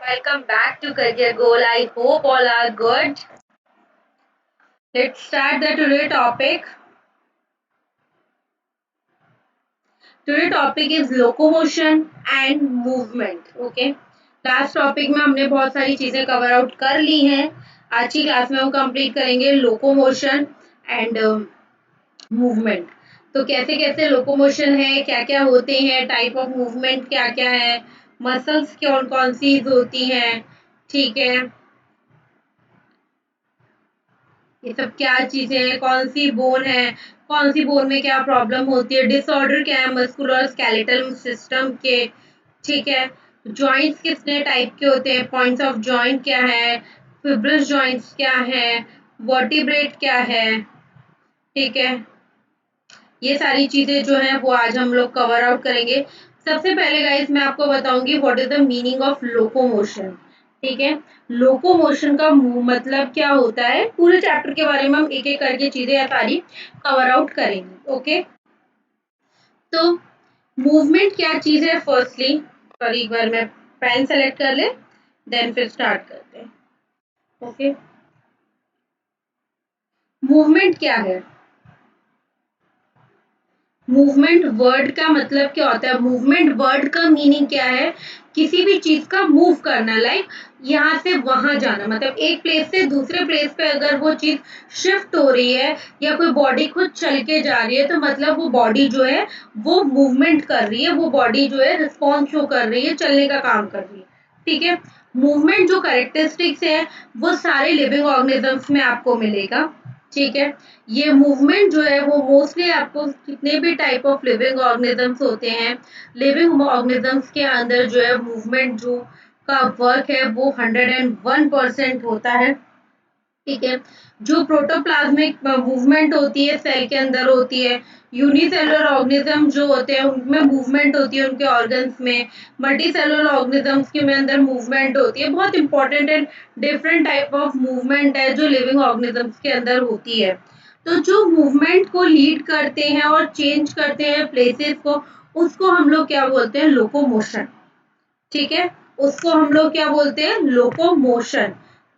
Welcome back to Career Goal. I hope all are good. Let's start the today topic. Today topic is locomotion and movement. Okay. Last topic में हमने बहुत सारी चीजें cover out कर ली हैं. आज की क्लास में हम कंप्लीट करेंगे लोकोमोशन एंड मूवमेंट. तो कैसे कैसे लोकोमोशन है, क्या क्या होते हैं, टाइप ऑफ मूवमेंट क्या क्या है, मसल्स कौन कौन सी होती हैं, ठीक है, ये सब क्या चीजें हैं, कौन सी बोन है, कौन सी बोन में क्या प्रॉब्लम होती है, डिसऑर्डर क्या है मस्कुलर स्केलेटल सिस्टम के, ठीक है, जॉइंट्स कितने टाइप के होते हैं, पॉइंट्स ऑफ जॉइंट क्या है, फिब्रस जॉइंट्स क्या है, वर्टिब्रेट क्या है, ठीक है, ये सारी चीजें जो है वो आज हम लोग कवर आउट करेंगे. सबसे पहले गाइस मैं आपको बताऊंगी what is the meaning of locomotion. ठीक है, लोकोमोशन का मतलब क्या होता है, पूरे चैप्टर के बारे में हम एक एक करके चीजें सारी कवर आउट करेंगे. ओके, तो मूवमेंट क्या चीज है, फर्स्टली सॉरी एक बार मैं पेन सेलेक्ट कर ले, देन फिर स्टार्ट करते हैं. ओके, मूवमेंट क्या है. मूवमेंट वर्ड का मतलब क्या होता है, मूवमेंट वर्ड का मीनिंग क्या है, किसी भी चीज का मूव करना, लाइक यहाँ से वहां जाना, मतलब एक प्लेस से दूसरे प्लेस पे अगर वो चीज शिफ्ट हो रही है या कोई बॉडी खुद चल के जा रही है तो मतलब वो बॉडी जो है वो मूवमेंट कर रही है, वो बॉडी जो है रिस्पॉन्स शो कर रही है, चलने का काम कर रही है. ठीक है, मूवमेंट जो कैरेक्टरिस्टिक्स है वो सारे लिविंग ऑर्गेनिजम्स में आपको मिलेगा. ठीक है, ये मूवमेंट जो है वो मोस्टली आपको कितने भी टाइप ऑफ लिविंग ऑर्गेनिजम्स होते हैं, लिविंग ऑर्गेनिजम्स के अंदर जो है मूवमेंट जो का वर्क है वो 101% होता है. ठीक है, जो प्रोटोप्लाज्मिक मूवमेंट होती है सेल के अंदर होती है, यूनिसेलुलर ऑर्गेनिज्म जो होते हैं उनमें मूवमेंट होती है उनके ऑर्गन्स में, मल्टी सेलुलर ऑर्गेनिजम्स के में अंदर मूवमेंट होती है. बहुत important and different type of movement है जो लिविंग ऑर्गेनिजम्स के अंदर होती है. तो जो मूवमेंट को लीड करते हैं और चेंज करते हैं प्लेसेस को, उसको हम लोग क्या बोलते हैं, लोकोमोशन. ठीक है, उसको हम लोग क्या बोलते हैं, लोकोमोशन.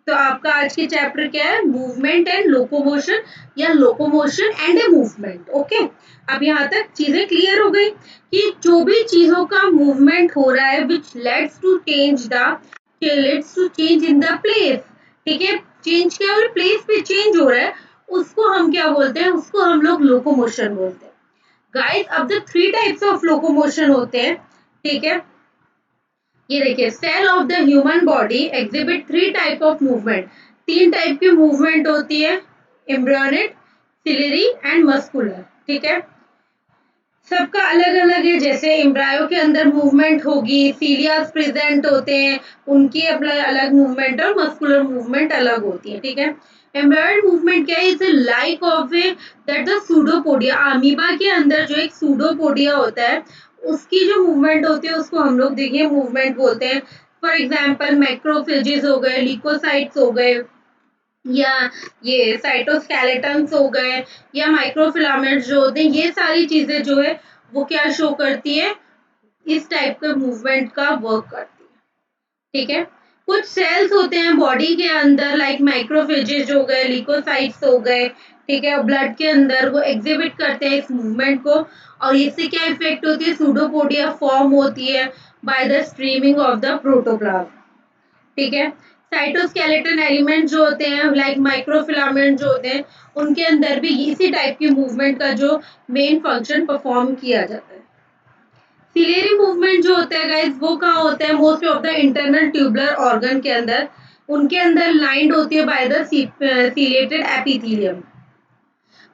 तो आपका आज के चैप्टर क्या है, मूवमेंट एंड लोकोमोशन या locomotion and a movement. Okay, अब यहाँ तक चीजें क्लियर हो गई कि जो भी चीजों का मूवमेंट हो रहा है which leads to change the leads to change in the place. ठीक है, चेंज क्या हो रहा है, प्लेस पे चेंज हो रहा है, उसको हम क्या बोलते हैं, उसको हम लोग लोकोमोशन बोलते हैं. गाइस अब the three types of locomotion होते हैं. ठीक है, ये देखिए, cell of the human body exhibit three type of movement. तीन टाइप की मूवमेंट होती है, एम्ब्रियोनिक, सिलेरी एंड मस्कुलर. ठीक है, सबका अलग अलग है. जैसे एम्ब्रायो के अंदर मूवमेंट होगी, सीलियास प्रेजेंट होते हैं, उनकी अपना अलग मूवमेंट और मस्कुलर मूवमेंट अलग होती है. ठीक है, एम्ब्रायोइड मूवमेंट क्या है, is like of A that the pseudopodia, amoeba के अंदर जो एक सूडोपोडिया होता है उसकी जो मूवमेंट होती है उसको हम लोग देखिए मूवमेंट बोलते हैं. फॉर एग्जाम्पल मैक्रोफेजेस हो गए, लिकोसाइट्स हो गए, या ये साइटोस्केलेटन्स हो गए, या माइक्रोफिलामेंट्स जो होते हैं, ये सारी चीजें जो है वो क्या शो करती है, इस टाइप के मूवमेंट का वर्क करती है. ठीक है, कुछ सेल्स होते हैं बॉडी के अंदर लाइक माइक्रोफेजेस हो गए, लिकोसाइट्स हो गए, ठीक है, ब्लड के अंदर वो एग्जिबिट करते हैं इस मूवमेंट को, और इससे क्या इफेक्ट होती है, सूडोपोडिया फॉर्म होती है by the streaming of the protoplasm. ठीक है, साइटोस्केलेटन एलिमेंट जो होते हैं लाइक माइक्रोफिलामेंट जो होते हैं उनके अंदर भी इसी टाइप की मूवमेंट का जो मेन फंक्शन परफॉर्म किया जाता है. सिलेरी मूवमेंट जो होता है गाइस वो कहाँ होता है, most of the internal tubular organ के अंदर, उनके अंदर लाइंड होती है by the ciliated epithelium.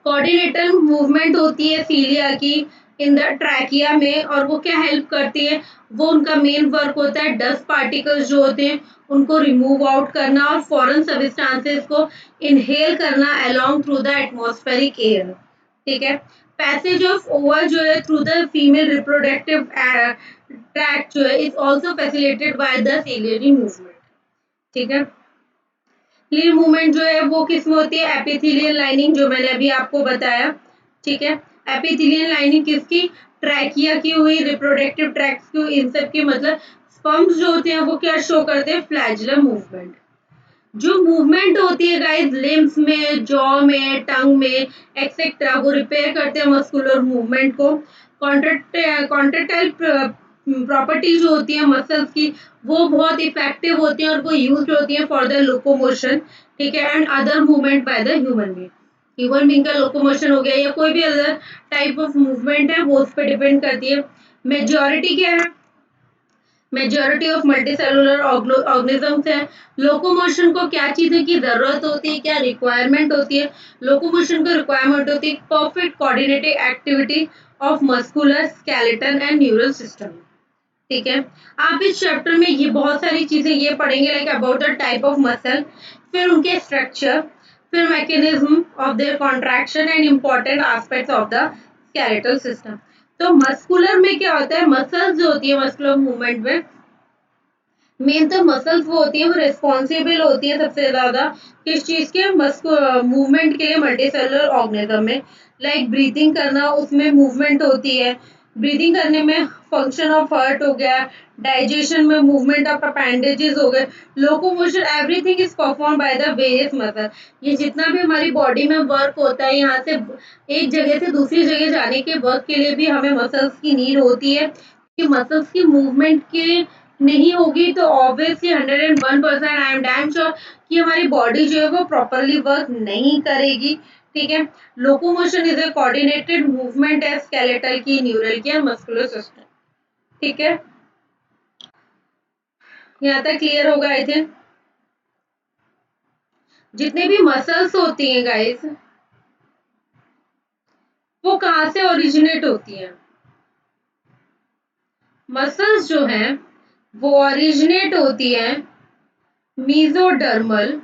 Coordinator movement होती है सीलिया की इन द ट्रैकिया में, और वो क्या हेल्प करती है, वो उनका मेन वर्क होता है डस्ट पार्टिकल्स जो होते हैं उनको रिमूव आउट करना और फॉरेन सब्सटेंसेस को इनहेल करना along through the atmospheric air. ठीक है, पैसेज ऑफ ओवा जो है through the female reproductive tract जो है is also facilitated by the ciliary movement. ठीक है, क्लीन मूवमेंट जो है वो किसमें होती है, एपिथेलियल लाइनिंग जो मैंने अभी आपको बताया. ठीक है, एपिथेलियल लाइनिंग किसकी, ट्रैकिया की हुई, रिप्रोडक्टिव ट्रैक्ट की, इन सब की, मतलब स्पम्प्स जो होते हैं वो क्या शो करते हैं, फ्लैजुलर मूवमेंट। जो मूवमेंट होती है गाइस लिम्स में, जॉ में, टंग में एक्सेट्रा, वो रिपेयर करते हैं मस्कुलर मूवमेंट को। कॉन्ट्रेक्टाइल प्रॉपर्टी जो होती है मसल्स की वो बहुत इफेक्टिव होती है और वो यूज होती है फॉर द लोकोमोशन, ठीक है, and other movement by the human being. Human being का लोकोमोशन हो गया या कोई भी अदर टाइप ऑफ मूवमेंट है वो उस पर डिपेंड करती है। मेजॉरिटी क्या है, मेजॉरिटी ऑफ मल्टीसेलुलर ऑर्गेनिजम्स है। लोकोमोशन को क्या चीजें की जरूरत होती है, क्या रिक्वायरमेंट होती है, लोकोमोशन को रिक्वायरमेंट होती है perfect coordinated activity of muscular skeleton and neural system, ठीक है। आप इस चैप्टर में ये बहुत सारी चीजें ये पढ़ेंगे like about the type of muscle, फिर उनके स्ट्रक्चर, फिर mechanism of their contraction and important aspects of the skeletal system. तो मस्कुलर में क्या होता है, मसल्स जो होती है मस्कुलर मूवमेंट में, मेन तो मसल्स वो होती है वो रिस्पॉन्सिबल होती है सबसे ज्यादा किस चीज के, मूवमेंट के लिए मल्टीसेलुलर ऑर्गेनिज्म में। लाइक ब्रीथिंग करना उसमें मूवमेंट होती है, ब्रीथिंग करने में फंक्शन ऑफ हार्ट हो गया, डाइजेशन में मूवमेंट ऑफ अपेंडेजेस हो गए, locomotion, everything is perform by the various muscle. ये जितना भी हमारी बॉडी में वर्क होता है, यहाँ से एक जगह से दूसरी जगह जाने के वर्क के लिए भी हमें मसल्स की नीड होती है, कि मसल्स की मूवमेंट के नहीं होगी तो obviously 101% I am damn sure कि हमारी बॉडी जो है वो प्रॉपरली वर्क नहीं करेगी, ठीक है। Locomotion is a coordinated movement है स्केलेटल की, न्यूरल की एंड मस्कुलर सिस्टम, ठीक है। यहाँ तक क्लियर होगा आई थिंक। जितने भी मसल्स होती हैं गाइस वो कहाँ से ओरिजिनेट होती हैं, मसल्स जो हैं वो ओरिजिनेट होती है मीजोडर्मल,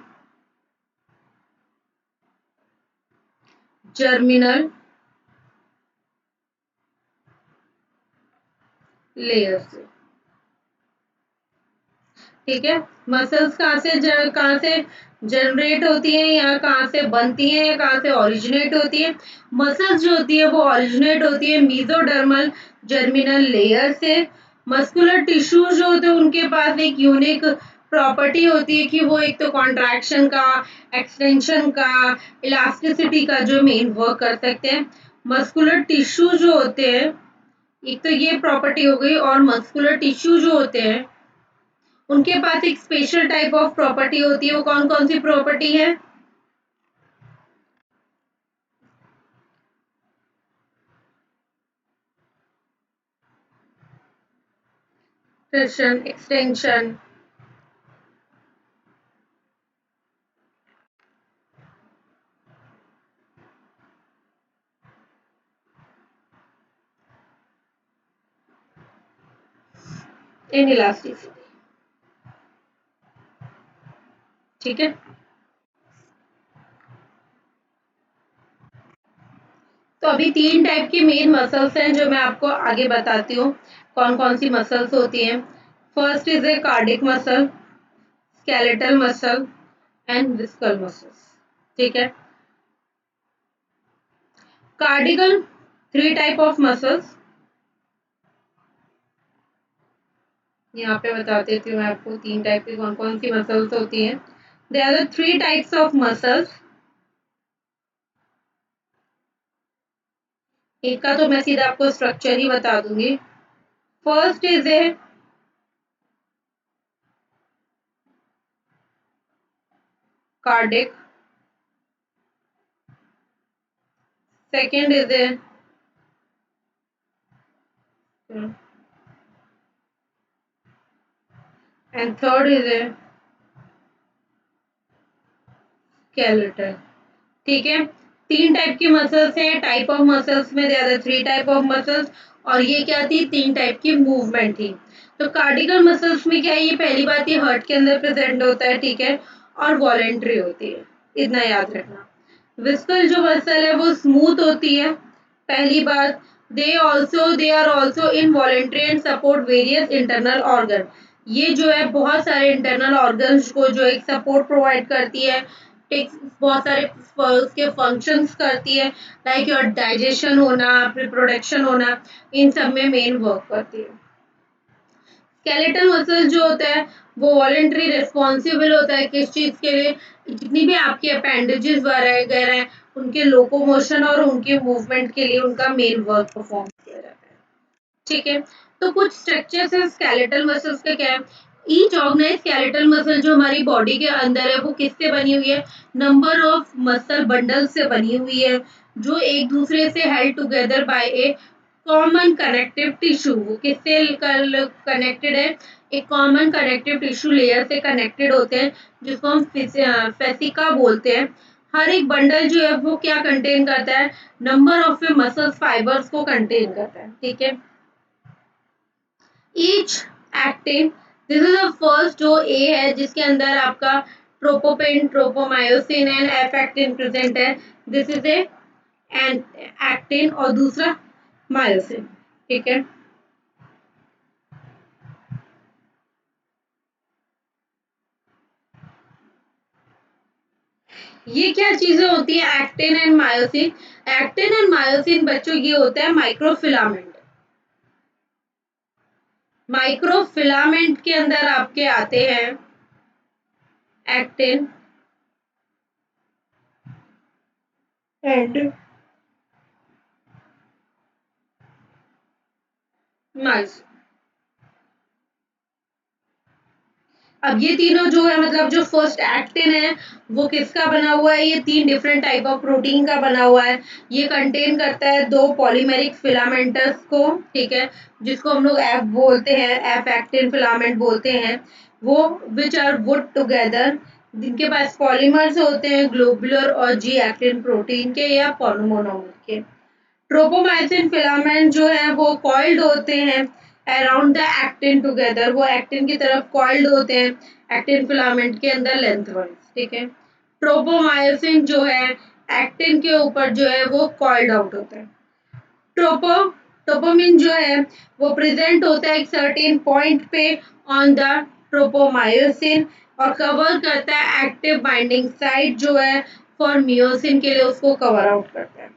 जर्मिनल लेयर से, ठीक है। मसल्स कहाँ से जनरेट होती हैं या कहाँ से बनती हैं या कहाँ से ओरिजिनेट होती है। मसल्स जो होती है वो ओरिजिनेट होती है मीजोडर्मल जर्मिनल लेयर से। मस्कुलर टिश्यूज जो होते हैं उनके पास एक यूनिक प्रॉपर्टी होती है कि वो एक तो कॉन्ट्रैक्शन का, एक्सटेंशन का, इलास्टिसिटी का जो मेन वर्क कर सकते हैं। मस्कुलर टिश्यू जो होते हैं, एक तो ये प्रॉपर्टी हो गई, और मस्कुलर टिश्यू जो होते हैं उनके पास एक स्पेशल टाइप ऑफ प्रॉपर्टी होती है। वो कौन कौन सी प्रॉपर्टी है, एक्सटेंशन, एक्सटेंशन, इन इलास्टिसिटी, ठीक है। तो अभी तीन टाइप की मेन मसल्स हैं जो मैं आपको आगे बताती हूँ कौन कौन सी मसल्स होती हैं। First is a cardiac muscle, skeletal muscle and visceral muscles, ठीक है। Cardiac three type of muscles, यहाँ पे बता देती हूँ मैं आपको तीन टाइप की कौन कौन सी मसल्स होती हैं। They are the three types of muscles. एक का तो मैं सीधा आपको स्ट्रक्चर ही बता दूंगी। First is a cardiac, second is A and third is a skeletal, ठीक है। तीन टाइप की मसल्स हैं, टाइप ऑफ मसल्स में they are three type of muscles, और ये क्या थी, तीन टाइप की मूवमेंट थी। तो कार्डिकल मसल्स में क्या है, ये पहली बात ये हार्ट के अंदर प्रेजेंट होता है, ठीक है, और वॉलेंट्री होती है, इतना याद रखना। विस्कल जो मसल है वो स्मूथ होती है, पहली बात। They are also involuntary and support various internal organ. ये जो है बहुत सारे इंटरनल ऑर्गन्स को जो एक सपोर्ट प्रोवाइड करती है, एक बहुत सारे उसके फंक्शंस करती है, लाइक योर डाइजेशन होना, रिप्रोडक्शन होना, इन सब में मेन वर्क करती है। स्केलेटल मसल जो होता है वो वॉलेंटरी रिस्पॉन्सिबल होता है किस चीज के लिए, जितनी भी आपकी अपेंडेजेस वगैरह हैं उनके लोकोमोशन और उनके मूवमेंट के लिए उनका मेन वर्क परफॉर्म किया जाता है। ठीक है, तो कुछ स्ट्रक्चर्स है स्केलेटल मसल्स का क्या है। ईच ऑर्गेनाइज स्केलेटल मसल जो हमारी बॉडी के अंदर है वो किससे बनी हुई है, नंबर ऑफ मसल बंडल से बनी हुई है जो एक दूसरे से held together by A common connective tissue. वो किससे कनेक्टेड है, एक कॉमन कनेक्टिव टिश्यू लेयर से कनेक्टेड होते हैं जिसको हम फेसिका बोलते हैं। हर एक बंडल जो है वो क्या कंटेन करता है, नंबर ऑफ मसल फाइबर्स को कंटेन करता है। ठीक है, each actin, this is the first जो ए है जिसके अंदर आपका troponin tropomyosin and F actin present है, this is a an actin और दूसरा मायोसिन। ठीक है, ये क्या चीजें होती है actin and myosin. Actin and myosin बच्चों ये होता है माइक्रोफिलामेंट। माइक्रोफिलामेंट के अंदर आपके आते हैं एक्टिन एंड मायोसिन। अब ये तीनों जो है मतलब जो फर्स्ट एक्टिन है वो किसका बना हुआ है, ये तीन डिफरेंट टाइप ऑफ प्रोटीन का बना हुआ है। ये कंटेन करता है दो पॉलीमेरिक फिलामेंट्स को। ठीक है, जिसको हम लोग एफ बोलते हैं, एफ एक्टिन फिलामेंट बोलते हैं। वो विच आर वुड टुगेदर, जिनके पास पॉलीमर्स होते हैं ग्लोबुलर और जी एक्टिन प्रोटीन के या मोनोमर के। ट्रोपोमाइसिन फिलामेंट जो है वो कॉइल्ड होते हैं अराउंड द एक्टिन टुगेदर, वो एक्टिन की तरफ कॉइल्ड होते हैं एक्टिन फिलामेंट के अंदर लेंथ वाइज। ठीक है, ट्रोपोमायोसिन जो है एक्टिन के ऊपर जो है वो कॉइल्ड आउट होता है। ट्रोपो ट्रोपोमिन जो है वो प्रेजेंट होता है एक सर्टेन पॉइंट पे ऑन द ट्रोपोमायोसिन और कवर करता है एक्टिव बाइंडिंग साइट जो है फॉर मियोसिन के लिए उसको कवर आउट करता है।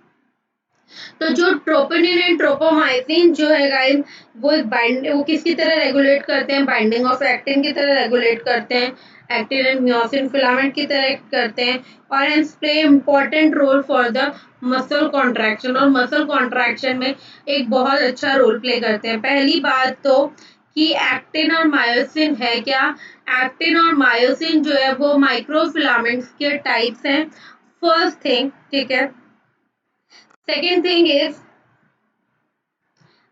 तो जो ट्रोपोनिन एंड ट्रोपोमाइसिन जो है गाइस वो एक बाइंड वो किसकी तरह रेगुलेट करते हैं, बाइंडिंग ऑफ एक्टिन की तरह रेगुलेट करते हैं, एक्टिन एंड मियोसिन फिलामेंट की तरह करते हैं और hence play important role for the muscle contraction, और मसल कॉन्ट्रैक्शन में एक बहुत अच्छा रोल प्ले करते हैं। पहली बात तो कि एक्टिन और मायोसिन है क्या, एक्टिन और मायोसिन जो है वो माइक्रोफिलामेंट्स के टाइप्स हैं, फर्स्ट थिंग। ठीक है, सेकेंड थिंग इज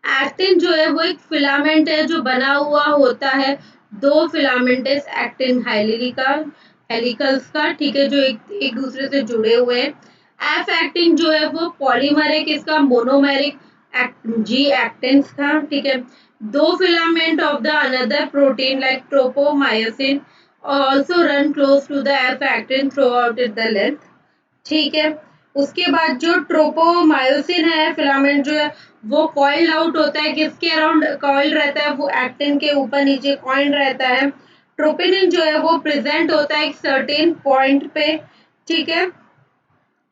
एक्टिन जो है वो एक फिलामेंट है जो बना हुआ होता है दो फिलामेंटस एक्टिन हेलिकल्स का। ठीक है, जो एक दूसरे से जुड़े हुए हैं। एफ एक्टिन जो है वो पॉलीमर है किसका, मोनोमेरिक जी एक्टिन्स का। ठीक है, दो filament of the another protein like tropomyosin also run close to the F actin throughout the length। ठीक है, उसके बाद जो ट्रोपोमायोसिन है फिलामेंट जो है वो कॉइल्ड आउट होता है, किसके अराउंड कॉइल्ड रहता है, वो एक्टिन के ऊपर नीचे कॉइल्ड रहता है। ट्रोपिनिन जो है वो प्रेजेंट होता है एक सर्टेन पॉइंट पे। ठीक है,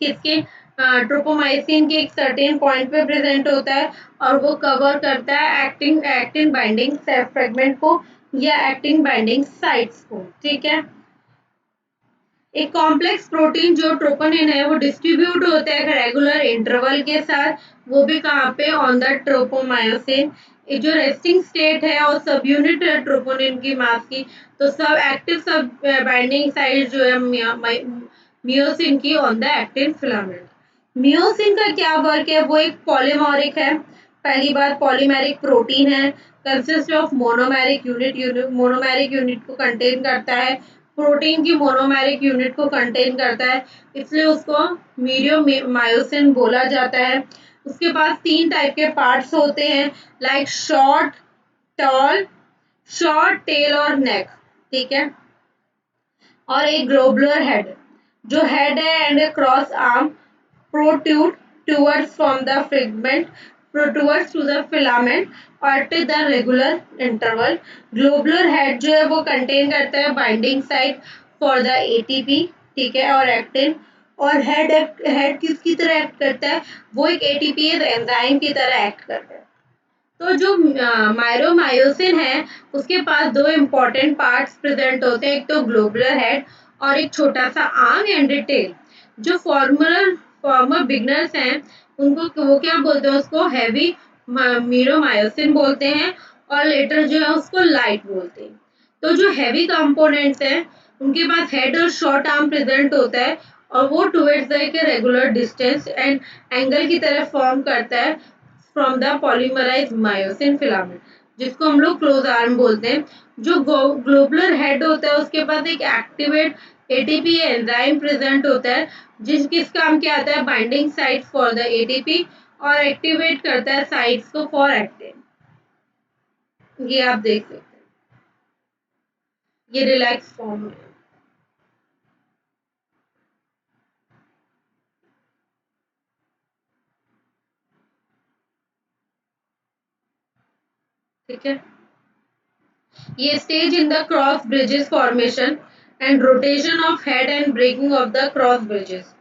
किसके, ट्रोपोमाइसिन के एक सर्टेन पॉइंट पे प्रेजेंट होता है और वो कवर करता है एक्टिन एक्टिन बाइंडिंग फ्रेगमेंट को या एक्टिन बाइंडिंग साइट्स को। ठीक है, एक कॉम्प्लेक्स प्रोटीन जो ट्रोपोनिन है वो डिस्ट्रीब्यूट होता है रेगुलर इंटरवल के साथ, वो भी कहाँ पे, ऑन द ट्रोपोमायोसिन। जो रेस्टिंग स्टेट है और सब यूनिट है ट्रोपोनिन की मास की, तो सब एक्टिव सब बाइंडिंग साइट जो है मियोसिन की on the actin filament. Miocene का क्या वर्क है, वो एक पॉलीमोरिक है। पहली बात पॉलीमेरिक प्रोटीन है, consist of monomeric unit monomeric unit को कंटेन करता है, प्रोटीन की मोनोमेरिक यूनिट को कंटेन करता है, इसलिए उसको मीडियो मायोसिन बोला जाता है। उसके पास तीन टाइप के पार्ट्स होते हैं like short tall short tail और नेक। ठीक है, और एक ग्लोबुलर हेड, जो हेड है and cross arm protrude towards from the fragment towards to the filament at the regular interval। globular head जो है वो contain करता है binding site for the ATP। ठीक है, और एक्टिन, और हेड किसकी तरह एक्ट करता है, वो एक एटीपीएज एंजाइम की तरह एक्ट करता है। तो जो मायरोमायोसिन है उसके पास दो इम्पोर्टेंट पार्ट्स प्रेजेंट होते हैं, एक तो ग्लोबुलर हेड और एक छोटा सा आर्म एंड टेल। जो फॉर्मर बिगनर्स हैं उनको वो क्या बोलते हैं, उसको हैवी मीरोमायोसिन बोलते हैं और लेटर जो है उसको लाइट बोलते हैं। तो जो हैवी कंपोनेंट्स हैं उनके पास हेड और शॉर्ट आर्म प्रेजेंट होता है और वो towards the regular distance and angle की तरह फॉर्म करता है from the polymerise myosin filament, जिसको हम लोग क्लोज आर्म बोलते हैं। जो ग्लोबुलर हेड होता है उसके पास एक एक्टिवेट एटीपी एंजाइम प्रेजेंट होता है, जिस काम क्या आता है, binding site for the ATP और एक्टिवेट करता है साइट्स को फॉर एक्टिन। ये आप देख सकते हैं, ये रिलैक्स फॉर्म में। ठीक है, ये stage in the cross bridges formation and rotation of head and breaking of the cross bridges.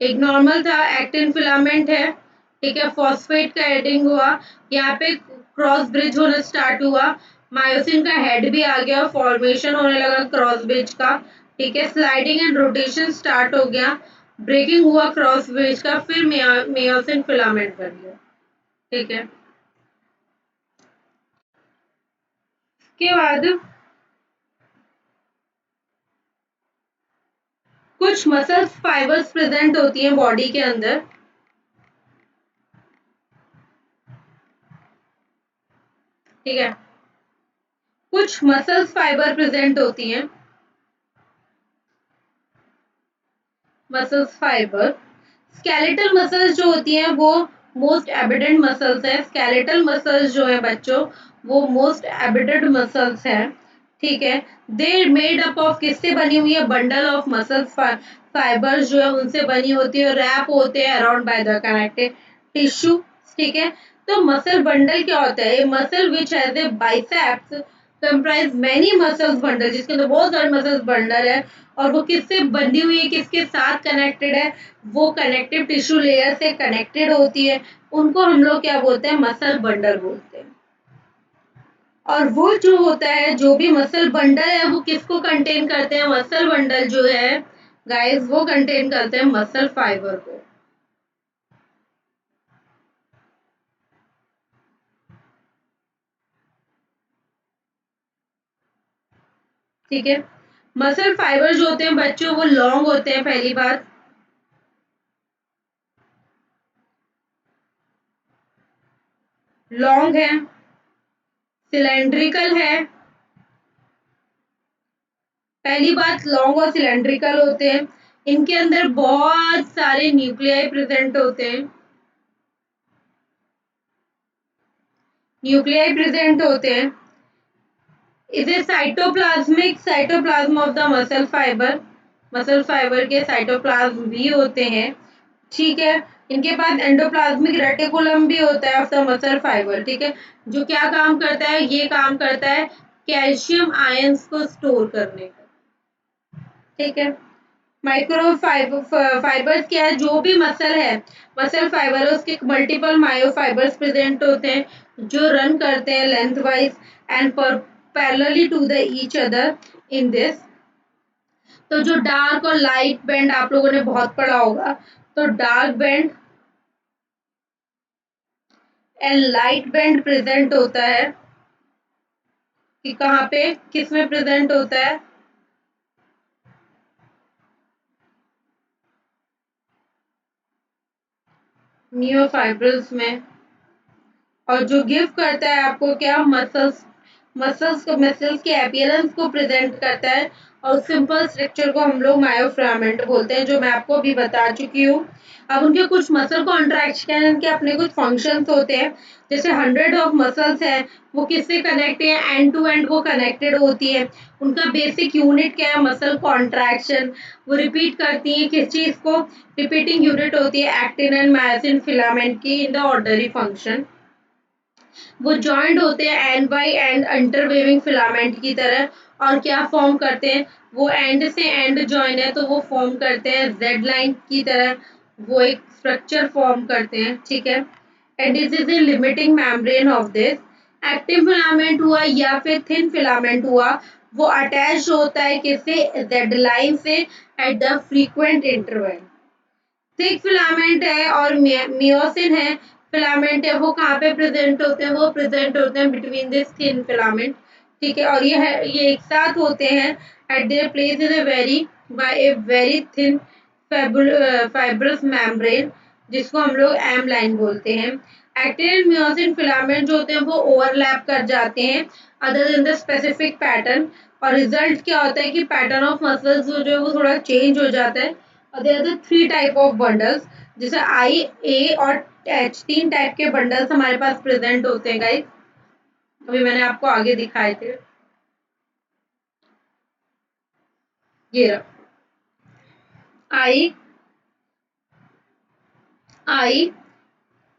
एक नॉर्मल था, एक्टिन फिलामेंट है, ठीक है, फॉस्फेट का एडिंग हुआ, यहाँ पे क्रॉस ब्रिज होना स्टार्ट हुआ, मायोसिन का हेड भी आ गया, फॉर्मेशन होने लगा क्रॉस ब्रिज का, ठीक है, स्लाइडिंग एंड रोटेशन स्टार्ट हो गया, ब्रेकिंग हुआ क्रॉस ब्रिज का, फिर मायोसिन फिलामेंट बन गया। ठीक है, उसके बाद कुछ मसल्स फाइबर्स प्रेजेंट होती हैं बॉडी के अंदर। ठीक है, कुछ मसल्स फाइबर प्रेजेंट होती हैं, मसल्स फाइबर। स्केलेटल मसल्स जो होती हैं वो मोस्ट एविडेंट मसल्स है। स्केलेटल मसल्स जो है बच्चों वो मोस्ट एविडेंट मसल्स है। ठीक है, दे मेड अप ऑफ किससे बनी हुई है, बंडल ऑफ मसल्स फाइबर्स जो है उनसे बनी होती है, रैप होते हैं around by the connective tissue. ठीक है, तो मसल बंडल क्या होता है, muscle which has a biceps comprise many muscles bundle, जिसके अंदर बहुत सारे मसल्स बंडल है और वो किससे बंधी हुई है, किसके साथ कनेक्टेड है, वो कनेक्टिव टिश्यू लेयर से कनेक्टेड होती है, उनको हम लोग क्या बोलते हैं, मसल बंडल बोलते हैं। और वो जो होता है, जो भी मसल बंडल है वो किसको कंटेन करते हैं, मसल बंडल जो है गाइस वो कंटेन करते हैं मसल फाइबर को। ठीक है, मसल फाइबर जो होते हैं बच्चों वो लॉन्ग होते हैं, पहली बात, लॉन्ग है, सिलेंड्रिकल है, पहली बात लॉन्ग और सिलेंड्रिकल होते हैं, इनके अंदर बहुत सारे न्यूक्लियाई प्रेजेंट होते हैं, न्यूक्लियाई प्रेजेंट होते हैं, इसे cytoplasm of the muscle fibre के साइटोप्लाज्म भी होते हैं। ठीक है, इनके पास एंडोप्लाज्मिक रेटिकुलम भी होता है ऑफ द मसल फाइबर। ठीक है, जो क्या काम करता है, ये काम करता है कैल्शियम आयंस को स्टोर करने का। ठीक है, माइक्रो फाइबर्स क्या है, जो भी मसल है, मसल फाइबर उसके मल्टीपल मायो फाइबर्स प्रेजेंट होते हैं जो रन करते हैं lengthwise and parallelly to the each other in this. तो जो डार्क और लाइट बैंड आप लोगों ने बहुत पढ़ा होगा, तो dark band and light band present होता है कि कहाँ पे, किस में प्रेजेंट होता है, मियोफाइब्रल्स में। और जो गिव करता है आपको क्या, मसल्स के अपीयरेंस को प्रेजेंट करता है और सिंपल स्ट्रक्चर को हम लोग मायोफिलामेंट बोलते हैं, जो मैं आपको अभी बता चुकी हूँ। अब उनके कुछ मसल कॉन्ट्रैक्शन के अपने कुछ फंक्शंस होते हैं, जैसे 100 ऑफ मसल्स है, वो किससे कनेक्ट है, एंड टू एंड वो कनेक्टेड होती है। उनका बेसिक यूनिट क्या है, मसल कॉन्ट्रैक्शन, वो रिपीट करती है किस चीज को, रिपीटिंग यूनिट होती है एक्टिन एंड मायोसिन फिलामेंट की इन द ऑर्डरी फंक्शन। वो जॉइंट होते हैं एंड बाई एंड इंटरवेविंग फिलामेंट की तरह, और क्या फॉर्म करते हैं, वो एंड से एंड जॉइन है तो वो फॉर्म करते हैं जेड लाइन की तरह, वो एक स्ट्रक्चर फॉर्म करते हैं। ठीक है, and this is the limiting membrane of this. Actin filament हुआ या फिर थिन फिलामेंट हुआ, वो अटैच होता है किससे, जेड लाइन से at the frequent interval. Thick filament है और मियोसिन है फिलामेंट है, वो कहाँ पे प्रेजेंट होते हैं, वो प्रेजेंट होते हैं बिटवीन दिस थिन फिलामेंट। ठीक है, और ये एक साथ होते हैं at their place is a very by a very thin fibrous membrane, जिसको हम लोग एम लाइन बोलते हैं। एक्टिन एंड मियोसिन फिलामेंट जो होते हैं वो ओवरलैप कर जाते हैं other than the specific pattern, और रिजल्ट क्या होता है कि पैटर्न ऑफ मसल्स जो है वो थोड़ा चेंज हो जाता है। और there are three type of bundles, जैसे आई, ए और एच, तीन टाइप के बंडल्स हमारे पास प्रेजेंट होते हैं गाइस। अभी मैंने आपको आगे दिखाए थे, ये रहा आई, आई,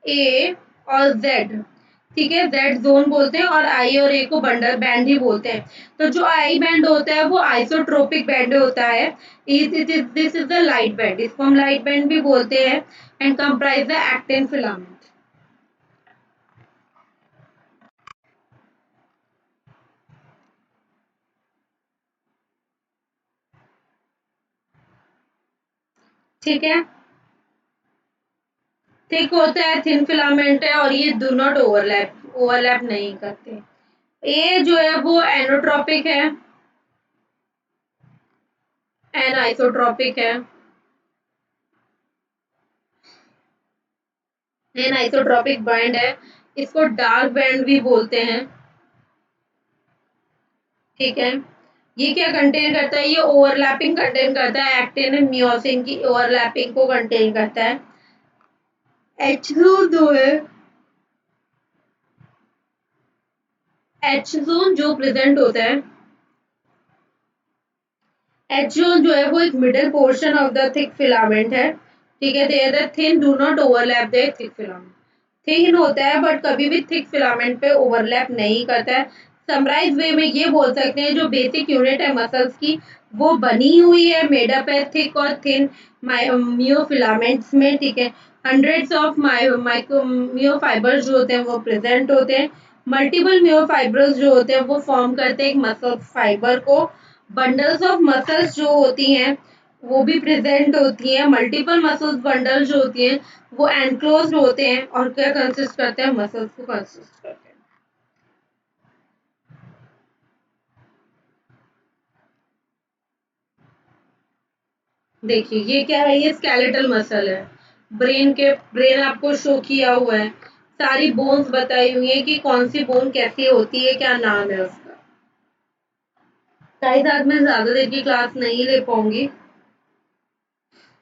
ए और जेड। ठीक है, जेड जोन बोलते हैं और आई और ए को बंडल बैंड ही बोलते हैं। तो जो आई बैंड होता है वो आइसोट्रोपिक बैंड होता है। This is the light band, इसको हम लाइट बैंड भी बोलते हैं and comprise the actin filament. ठीक है, थिक होता है, थिन फिलामेंट है और ये डू नॉट ओवरलैप, ओवरलैप नहीं करते। ए जो है वो एनोट्रोपिक है, एन आइसोट्रोपिक है, एन आइसोट्रोपिक बैंड है, इसको डार्क बैंड भी बोलते हैं। ठीक है, ये क्या कंटेन करता है, ये ओवरलैपिंग कंटेन करता है, एक्टिन एंड मियोसिन की ओवरलैपिंग को कंटेन करता है। एच जो है, एच जोन जो प्रेजेंट होता है, एच जोन जो है वो एक middle portion of the thick filament है। ठीक है, they are thin do not overlap the thick filament. Thin होता है बट कभी भी थिक फिलामेंट पे ओवरलैप नहीं करता है। समराइज वे में ये बोल सकते हैं जो बेसिक यूनिट है मसल्स की वो बनी हुई है, मेडअप है थिक और थिन मियोफिलामेंट्स में। ठीक है, हंड्रेड्स ऑफ माइक्रो मियोफाइबर्स जो होते हैं वो प्रेजेंट होते हैं। मल्टीपल मियोफाइबर्स जो होते हैं वो फॉर्म करते हैं एक मसल फाइबर को। बंडल्स ऑफ मसल्स जो होती हैं वो भी प्रेजेंट होती हैं। मल्टीपल मसल्स बंडल जो होती हैं वो एनक्लोज्ड होते हैं और क्या कंसिस्ट करते हैं, मसल्स को कंसिस्ट करते हैं। देखिए ये क्या है, ये स्केलेटल मसल है। ब्रेन आपको शो किया हुआ है, सारी बोन्स बताई हुई है कि कौन सी बोन कैसी होती है, क्या नाम है उसका। शायद आज मैं ज्यादा देर की क्लास नहीं ले पाऊंगी,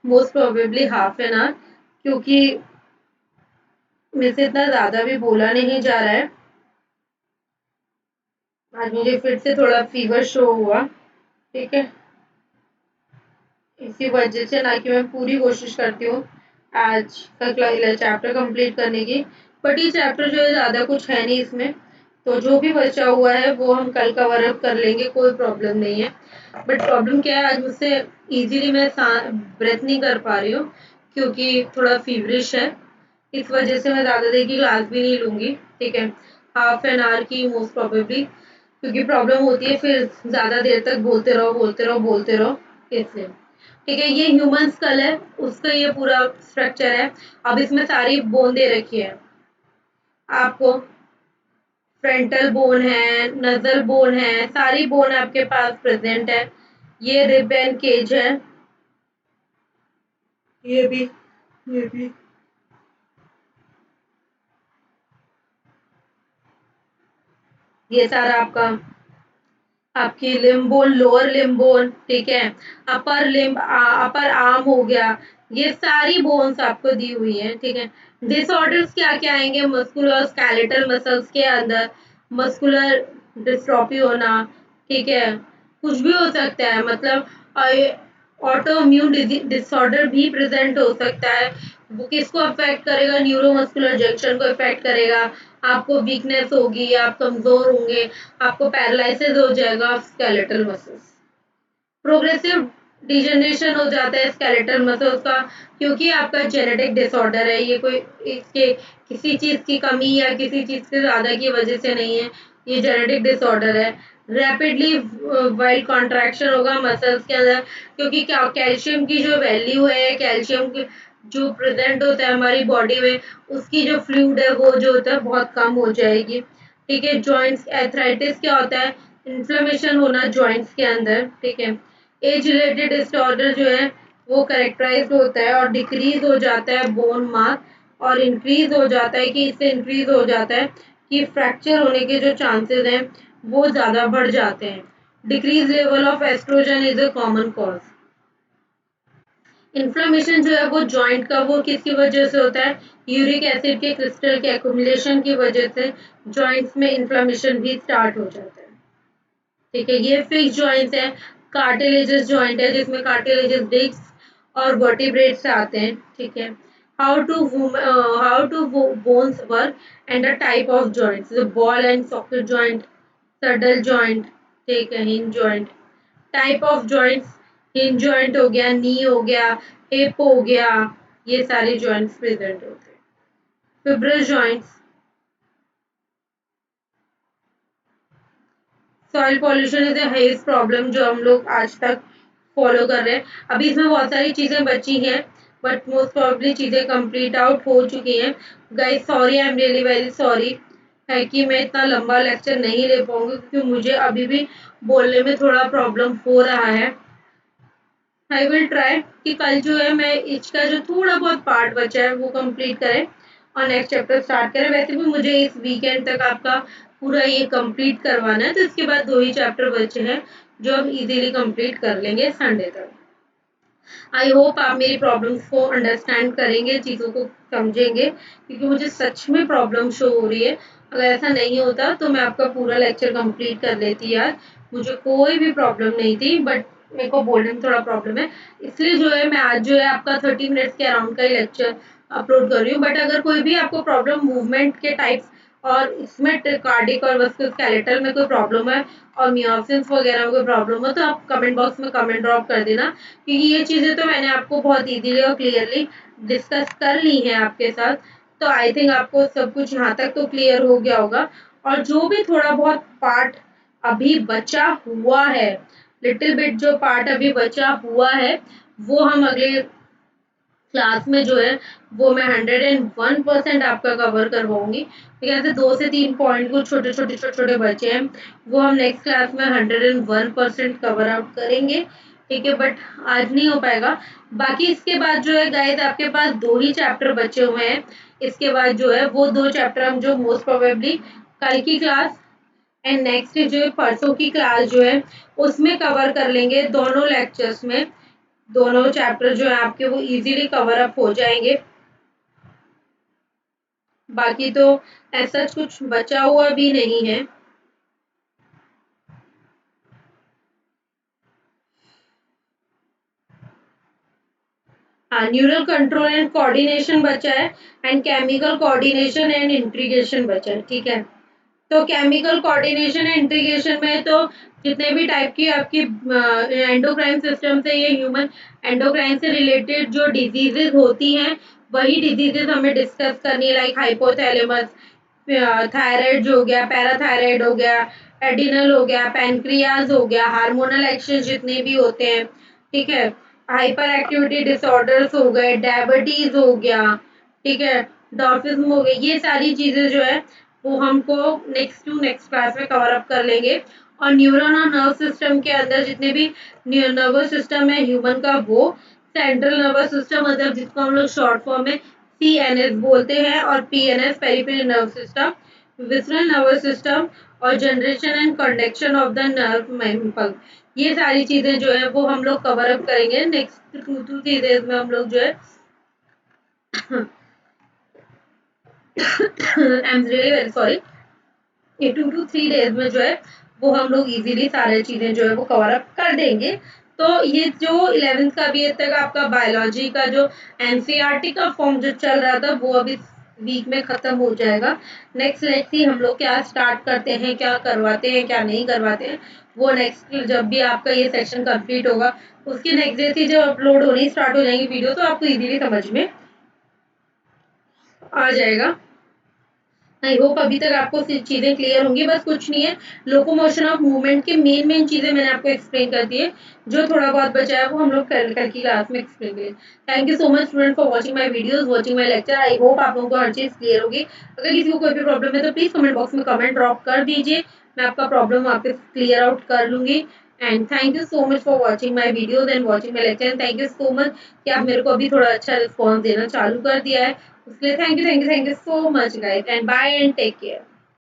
most probably half an hour, क्योंकि मेरे से इतना ज्यादा भी बोला नहीं जा रहा है। आज मुझे फिर से थोड़ा फीवर शो हुआ। ठीक है, इसी वजह से ना कि मैं पूरी कोशिश करती हूँ आज का चैप्टर कंप्लीट करने की, बट ये चैप्टर जो है ज़्यादा कुछ है नहीं इसमें, तो जो भी बचा हुआ है वो हम कल कवर अप कर लेंगे, कोई प्रॉब्लम नहीं है। बट प्रॉब्लम क्या है, आज मुझसे इजीली मैं ब्रेथ नहीं कर पा रही हूँ क्योंकि थोड़ा फीवरिश है, इस वजह से मैं ज़्यादा देर की क्लास भी नहीं लूँगी। ठीक है, हाफ एन आवर की मोस्ट प्रोबेबली, क्योंकि प्रॉब्लम होती है फिर ज़्यादा देर तक बोलते रहो बोलते रहो बोलते रहो, इसलिए। ठीक है, ये ह्यूमन स्कल है, उसका ये पूरा स्ट्रक्चर है। अब इसमें सारी बोन दे रखी है आपको, फ्रंटल बोन है, नजल बोन है, सारी बोन आपके पास प्रेजेंट है। ये रिब एंड केज है, ये भी, ये भी, ये सारा आपका, आपकी limb bone, lower limb bone. ठीक है, अपर आर्म हो गया, ये सारी बोन्स आपको दी हुई है। ठीक है, डिसऑर्डर्स क्या क्या आएंगे, मस्कुलर स्केलेटल मसल्स के अंदर मस्कुलर डिस्ट्रॉफी होना। ठीक है, कुछ भी हो सकता है, मतलब ऑटो इम्यून डिसऑर्डर भी प्रेजेंट हो सकता है। वो किसको अफेक्ट करेगा, न्यूरोमस्कुलर जंक्शन को अफेक्ट करेगा, आपको वीकनेस होगी, आप कमजोर होंगे, आपको पैरालिसिस हो जाएगा of skeletal muscles. Progressive degeneration हो जाता है स्केलेटल मसल्स का, क्योंकि आपका जेनेटिक डिसऑर्डर है, ये कोई इसके किसी चीज़ की कमी या किसी चीज़ से ज़्यादा की वजह से नहीं है, ये जेनेटिक डिसऑर्डर है। रैपिडली वाइल कॉन्ट्रैक्शन होगा मसल्स के अंदर, क्योंकि क्या कैल्शियम की जो वैल्यू है, कैल्शियम की जो प्रेजेंट होता है हमारी बॉडी में, उसकी जो फ्लूइड है वो जो होता है बहुत कम हो जाएगी। ठीक है। जॉइंट्स एथराइटिस क्या होता है, इन्फ्लेमेशन होना जॉइंट्स के अंदर। ठीक है। एज रिलेटेड डिसऑर्डर जो है वो करेक्टराइज होता है और डिक्रीज हो जाता है बोन मास, और इंक्रीज हो जाता है कि इससे इंक्रीज हो जाता है कि फ्रैक्चर होने के जो चांसेस हैं वो ज़्यादा बढ़ जाते हैं। Decrease level of oestrogen is a common cause. Inflammation जो है वो जॉइंट का वो किसकी वजह से होता है, यूरिक एसिड के क्रिस्टल के एक्यूमुलेशन की वजह से जॉइंट्स में इन्फ्लेमेशन भी स्टार्ट हो जाता है। ठीक है। ये फिक्स जॉइंट्स है। कार्टिलेजस जॉइंट है जिसमें कार्टिलेजस डिस्क और वर्टिब्रेट्स आते हैं। ठीक है। How to bones work and the type of joints, ball and socket joint, saddle joint, ठीक है, hinge joint. Type of joints, hinge joint हो गया, नी हो गया, हिप हो गया, ये सारे जॉइंट्स प्रेजेंट होते हैं। Fibrous joints, soil pollution is a highest problem जो हम लोग आज तक फॉलो कर रहे हैं। अभी इसमें बहुत सारी चीज़ें बची हैं, बट मोस्ट प्रॉब्ली चीज़ें कंप्लीट आउट हो चुकी हैं। Guys sorry, I am really very sorry है कि मैं इतना लंबा लेक्चर नहीं ले पाऊंगी, क्योंकि मुझे अभी भी बोलने में थोड़ा प्रॉब्लम हो रहा है। आई विल ट्राई कि कल जो है मैं इसका जो थोड़ा बहुत पार्ट बचा है वो कंप्लीट करें और नेक्स्ट चैप्टर स्टार्ट करें। वैसे भी मुझे इस वीकेंड तक आपका पूरा ये कंप्लीट करवाना है, तो इसके बाद 2 ही चैप्टर बचे हैं जो हम इजीली कंप्लीट कर लेंगे संडे तक। आई होप आप मेरी प्रॉब्लम्स को अंडरस्टैंड करेंगे, चीज़ों को समझेंगे, क्योंकि मुझे सच में प्रॉब्लम शो हो रही है। अगर ऐसा नहीं होता तो मैं आपका पूरा लेक्चर कंप्लीट कर लेती यार, मुझे कोई भी प्रॉब्लम नहीं थी, बट मेरे को बोलने में थोड़ा प्रॉब्लम है, इसलिए जो है मैं आज जो है आपका 30 मिनट्स के अराउंड का ही लेक्चर अपलोड कर रही हूँ। बट अगर कोई भी आपको प्रॉब्लम मूवमेंट के टाइप्स और इसमें कार्डिक और मस्कुलोस्केलेटल में कोई प्रॉब्लम है और मियोसिस वगैरह में कोई प्रॉब्लम हो, तो आप कमेंट बॉक्स में कमेंट ड्रॉप कर देना, क्योंकि ये चीज़ें तो मैंने आपको बहुत इजीली और क्लियरली डिस्कस कर ली हैं आपके साथ। तो आई थिंक आपको सब कुछ यहाँ तक तो क्लियर हो गया होगा। और जो भी थोड़ा बहुत पार्ट अभी बचा हुआ है, लिटिल बिट जो पार्ट अभी बचा हुआ है, वो हम अगले क्लास में जो है वो मैं 101% आपका कवर करवाऊंगी। ठीक है। ऐसे 2 से 3 पॉइंट कुछ छोटे छोटे बचे हैं, वो हम नेक्स्ट क्लास में 101% कवर आउट करेंगे। ठीक है। बट आज नहीं हो पाएगा। बाकी इसके बाद जो है गाइस आपके पास 2 ही चैप्टर बचे हुए हैं। इसके बाद जो है वो 2 चैप्टर हम जो मोस्ट प्रोबेबली कल की क्लास एंड नेक्स्ट जो है परसों की क्लास जो है उसमें कवर कर लेंगे। दोनों लेक्चर्स में दोनों चैप्टर जो है आपके वो इजीली कवर अप हो जाएंगे। बाकी तो ऐसा कुछ बचा हुआ भी नहीं है। हाँ, न्यूरल कंट्रोल एंड कोऑर्डिनेशन बचा है, and chemical coordination and integration बचा है। ठीक है। तो केमिकल कोऑर्डिनेशन एंड इंटीग्रेशन में तो जितने भी टाइप की आपकी एंडोक्राइन सिस्टम से, ये ह्यूमन एंडोक्राइन से रिलेटेड जो डिजीजेज होती हैं, वही डिजीजेज हमें डिस्कस करनी है, लाइक हाइपोथैलेमस, थायराइड जो हो गया, पैराथायराइड हो गया, एडिनल हो गया, पैनक्रियाज हो गया, हार्मोनल एक्शन जितने भी होते हैं। ठीक है। हाइपर एक्टिविटी डिसऑर्डर्स हो गए, डायबिटीज हो गया, ठीक है, डॉर्फिज्म हो गई, ये सारी चीजें जो है वो हमको नेक्स्ट टू नेक्स्ट क्लास में कवर अप कर लेंगे। और न्यूरॉन और नर्व सिस्टम के अंदर जितने भी नर्वस सिस्टम है ह्यूमन का, वो सेंट्रल नर्वस सिस्टम, मतलब जिसको हम लोग शॉर्ट फॉर्म में सीएनएस बोलते हैं, और PNS peripheral nerve system, visceral nervous system, और generation and conduction of the nerve impulse, ये सारी चीजें जो है वो हम लोग कवर अप करेंगे नेक्स्ट 2 to 3 डेज में। हम लोग जो है I am really very sorry, ये 2 to 3 डेज में जो है वो हम लोग इजीली सारी चीजें जो है वो कवर अप कर देंगे। तो ये जो 11th का अभी तक आपका बायोलॉजी का जो एनसीईआरटी का फॉर्म जो चल रहा था वो अभी वीक में खत्म हो जाएगा। नेक्स्ट लेट्स सी हम लोग क्या स्टार्ट करते हैं, क्या करवाते हैं, क्या नहीं करवाते हैं। वो नेक्स्ट जब भी आपका ये सेशन कंप्लीट होगा उसके नेक्स्ट डे से जब अपलोड होनी स्टार्ट हो जाएंगी वीडियो, तो आपको इजीली समझ में आ जाएगा। आई होप अभी तक आपको चीजें क्लियर होंगी। बस कुछ नहीं है, लोकोमोशन ऑफ मूवमेंट के मेन चीजें मैंने आपको एक्सप्लेन कर दी है। जो थोड़ा बहुत बचा है वो हम लोग कल की क्लास में एक्सप्लेन करेंगे। Thank you so much student for watching my videos, watching my lecture. I hope आप लोगों को हर चीज क्लियर होगी। अगर किसी को कोई भी प्रॉब्लम है तो प्लीज कमेंट बॉक्स में कमेंट ड्रॉप कर दीजिए, मैं आपका प्रॉब्लम वहाँ पे क्लियर आउट कर लूंगी। And thank you so much for watching my videos and watching my lecture. And thank you so much कि आप मेरे को अभी थोड़ा अच्छा रिस्पॉन्स देना चालू कर दिया है, उसके लिए thank you so much guys, and bye and take care.